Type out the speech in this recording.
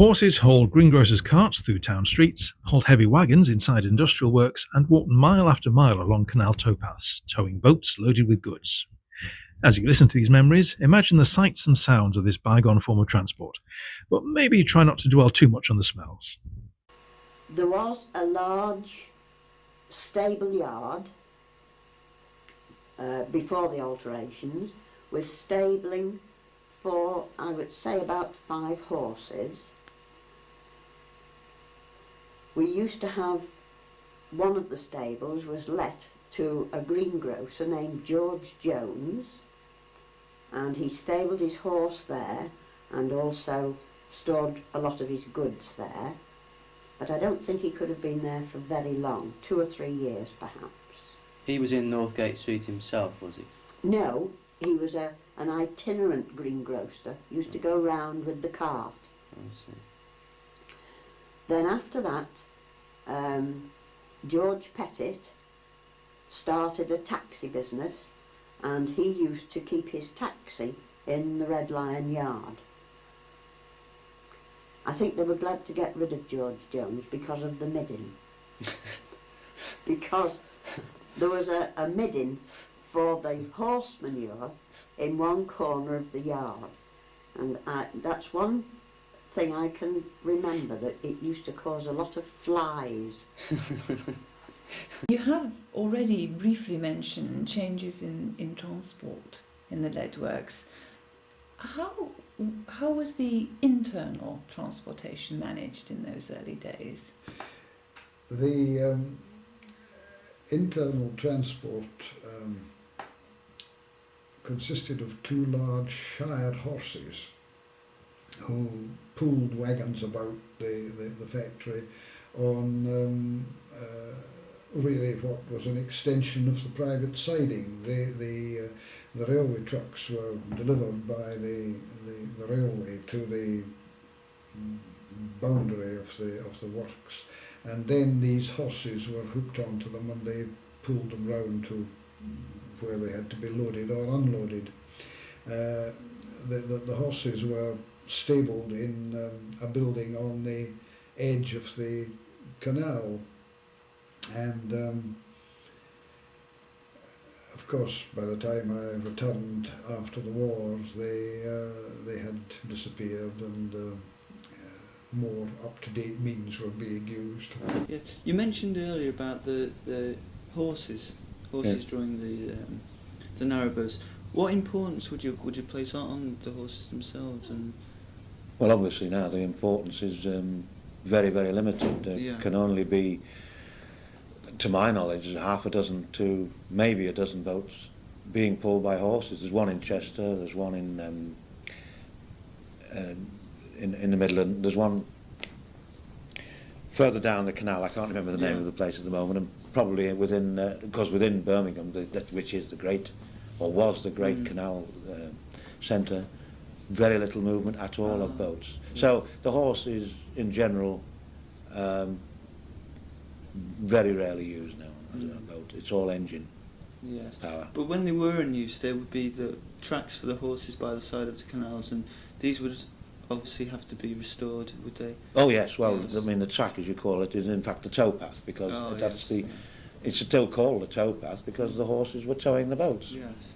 Horses hauled greengrocers' carts through town streets, hauled heavy wagons inside industrial works, and walked mile after mile along canal towpaths, towing boats loaded with goods. As you listen to these memories, imagine the sights and sounds of this bygone form of transport, but maybe try not to dwell too much on the smells. There was a large stable yard before the alterations, with stabling for, I would say, about 5 horses. We used to have, one of the stables was let to a greengrocer named George Jones, and he stabled his horse there and also stored a lot of his goods there. But I don't think he could have been there for very long, 2 or 3 years perhaps. He was in Northgate Street himself, was he? No, he was an itinerant greengrocer, used to go round with the cart. I see. Then after that, George Pettit started a taxi business, and he used to keep his taxi in the Red Lion yard. I think they were glad to get rid of George Jones because of the midden. Because there was a midden for the horse manure in one corner of the yard, and that's one thing I can remember, that it used to cause a lot of flies. You have already briefly mentioned changes in transport in the lead works. How was the internal transportation managed in those early days? The internal transport consisted of 2 large Shire horses who pulled wagons about the factory on really what was an extension of the private siding. The railway trucks were delivered by the railway to the boundary of the works, and then these horses were hooked onto them and they pulled them round to where they had to be loaded or unloaded. The horses were stabled in a building on the edge of the canal, and of course by the time I returned after the war they had disappeared, and more up-to-date means were being used. Yeah. You mentioned earlier about the horses Yeah. drawing the narrowboats. What importance would you place on the horses themselves? And Well, obviously now the importance is very, very limited. There Yeah. can only be, to my knowledge, half a dozen to maybe a dozen boats being pulled by horses. There's one in Chester, there's one in the Midland, there's one further down the canal. I can't remember the name of the place at the moment, and probably within, because within Birmingham, which is the great, or was the great canal centre, very little movement at all of boats. Yeah. So the horse is, in general, very rarely used now as a boat. It's all engine yes. power. But when they were in use, there would be the tracks for the horses by the side of the canals, and these would obviously have to be restored, would they? Oh yes, well, Yes. I mean the track, as you call it, is in fact the towpath, because Oh, that's yes, it's still called a towpath because the horses were towing the boats. Yes.